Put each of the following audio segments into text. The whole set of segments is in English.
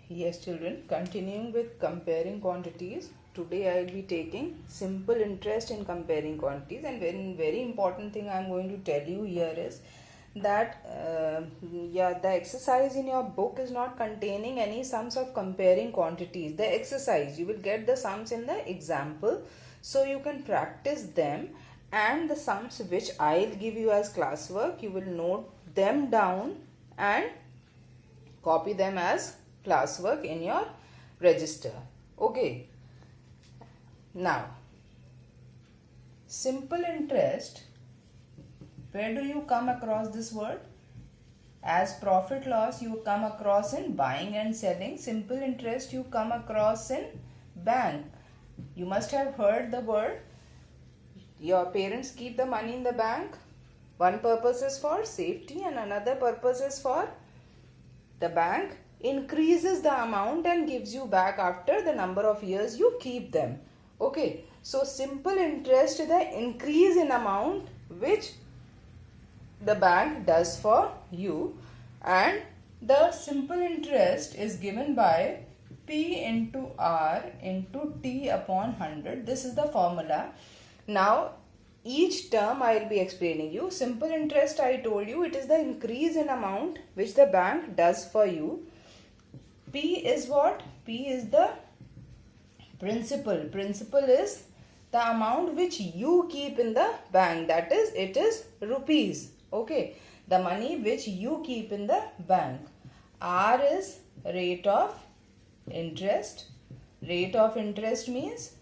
Yes, children, continuing with comparing quantities. Today I will be taking simple interest in comparing quantities, and very important thing I am going to tell you here is that the exercise in your book is not containing any sums of comparing quantities. The exercise, you will get the sums in the example, so you can practice them, and the sums which I will give you as classwork, you will note them down and copy them as classwork in your register. Okay. Now, simple interest, where do you come across this word? As profit loss you come across in buying and selling. Simple interest you come across in bank. You must have heard the word. Your parents keep the money in the bank. One purpose is for safety and another purpose is for the bank increases the amount and gives you back after the number of years you keep them. Okay, so simple interest is the increase in amount which the bank does for you, and the simple interest is given by P into R into T upon 100. This is the formula. Now, each term I will be explaining you. Simple interest, I told you, it is the increase in amount which the bank does for you. P is what? P is the principal. Principal is the amount which you keep in the bank. That is, it is rupees. Okay. The money which you keep in the bank. R is rate of interest. Rate of interest means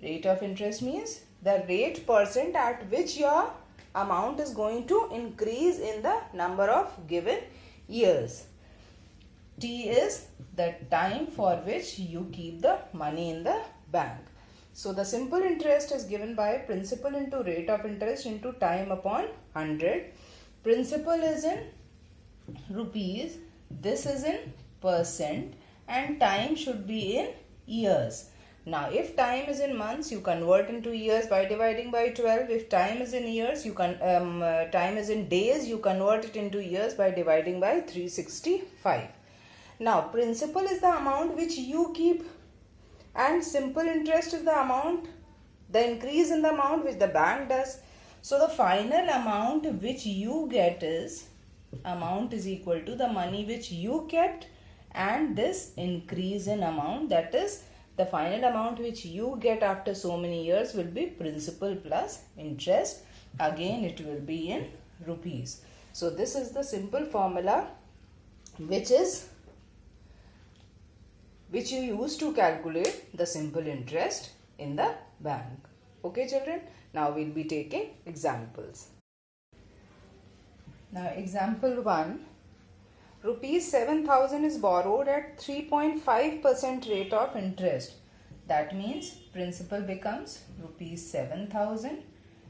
the rate percent at which your amount is going to increase in the number of given years. T is the time for which you keep the money in the bank. So the simple interest is given by principal into rate of interest into time upon 100. Principal is in rupees, this is in percent, and time should be in years. Now, if time is in months, you convert into years by dividing by 12. If time is in years, time is in days, you convert it into years by dividing by 365. Now, principal is the amount which you keep, and simple interest is the amount, the increase in the amount which the bank does. So, the final amount which you get is equal to the money which you kept and this increase in amount, that is, the final amount which you get after so many years will be principal plus interest. Again, it will be in rupees. So, this is the simple formula which you use to calculate the simple interest in the bank. Okay, children. Now, we will be taking examples. Now, example 1. Rupees 7,000 is borrowed at 3.5% rate of interest. That means principal becomes rupees 7,000.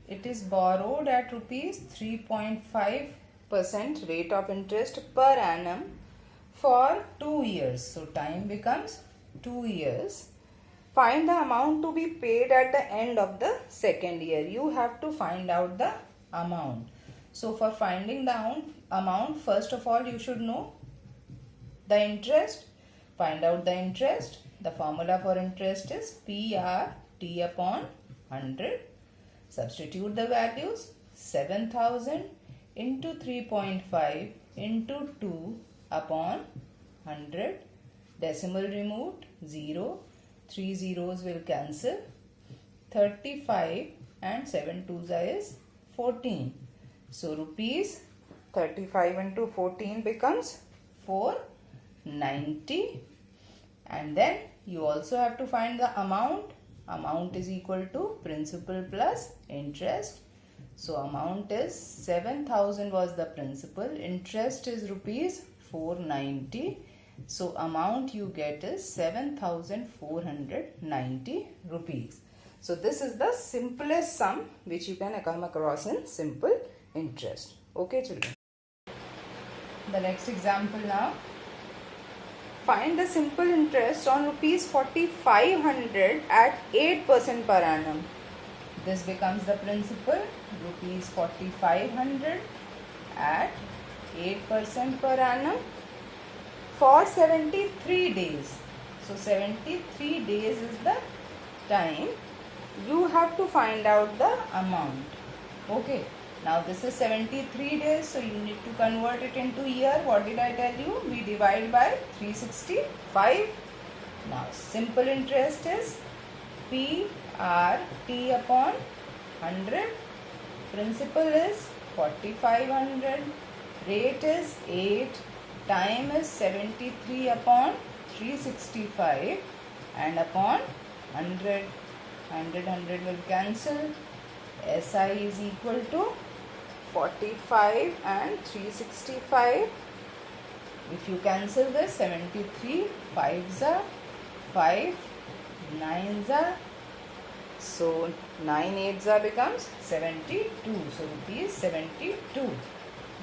It is borrowed at rupees 3.5% rate of interest per annum for 2 years. So, time becomes 2 years. Find the amount to be paid at the end of the second year. You have to find out the amount. So, for finding the amount, first of all, you should know the interest. Find out the interest. The formula for interest is PRT upon 100. Substitute the values. 7,000 into 3.5 into 2 upon 100. Decimal removed, 0. 3 zeros will cancel. 35 and 7 twos is 14. So, rupees 35 into 14 becomes 490. And then you also have to find the amount. Amount is equal to principal plus interest. So, amount is 7,000 was the principal. Interest is rupees 490. So, amount you get is 7,490 rupees. So, this is the simplest sum which you can come across in simple interest. Okay, children. The next example now. Find the simple interest on rupees 4,500 at 8% per annum. This becomes the principal, rupees 4,500 at 8% per annum for 73 days. So 73 days is the time. You have to find out the amount. Okay. Now this is 73 days, so you need to convert it into year. What did I tell you? We divide by 365. Now simple interest is PRT upon 100. Principal is 4500. Rate is 8. Time is 73 upon 365 and upon 100. 100 will cancel. SI is equal to 45 and 365. If you cancel this, 73 5s are 5, 9s are, so 9 8s are becomes 72. So rupees 72.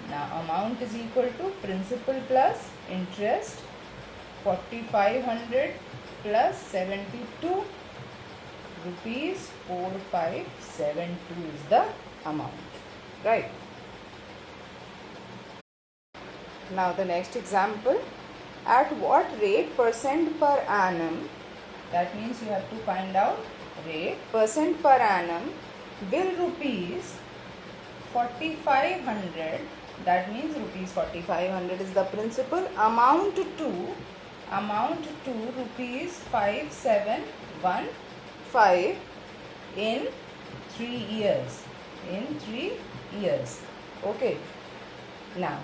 Now amount is equal to principal plus interest 4500 plus 72 rupees 4572 is the amount, right? Now the next example, at what rate percent per annum, that means you have to find out rate percent per annum, will rupees 4500, that means rupees 4500 is the principal, amount to rupees 5715 in 3 years. Okay. Now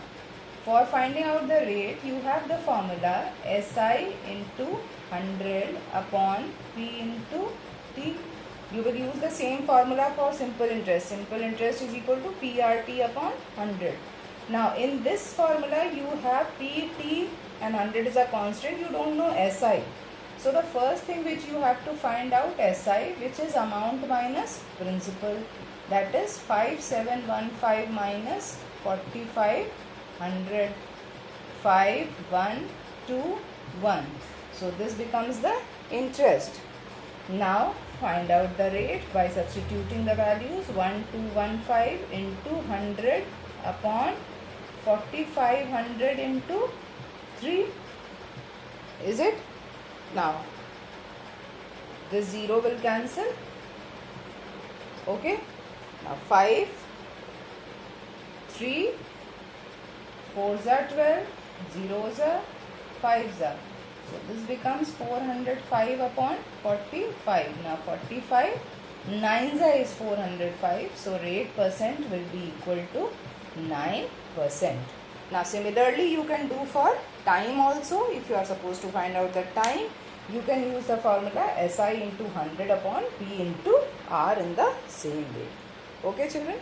for finding out the rate, you have the formula SI into 100 upon P into T. You will use the same formula for simple interest. Simple interest is equal to PRT upon 100. Now in this formula you have P, T and 100 is a constant. You don't know SI. So the first thing which you have to find out SI, which is amount minus principal. That is 5715 minus 4500. 5, 1, 2, 1. So this becomes the interest. Now find out the rate by substituting the values. 1215 into 100 upon 4500 into 3. Is it? Now this 0 will cancel. Okay. Now 5, 3, 4s are 12, 0s are 5s are. So this becomes 405 upon 45. Now 45, 9s are is 405. So rate percent will be equal to 9%. Now similarly you can do for time also. If you are supposed to find out the time, you can use the formula SI into 100 upon P into R in the same way. Okay children.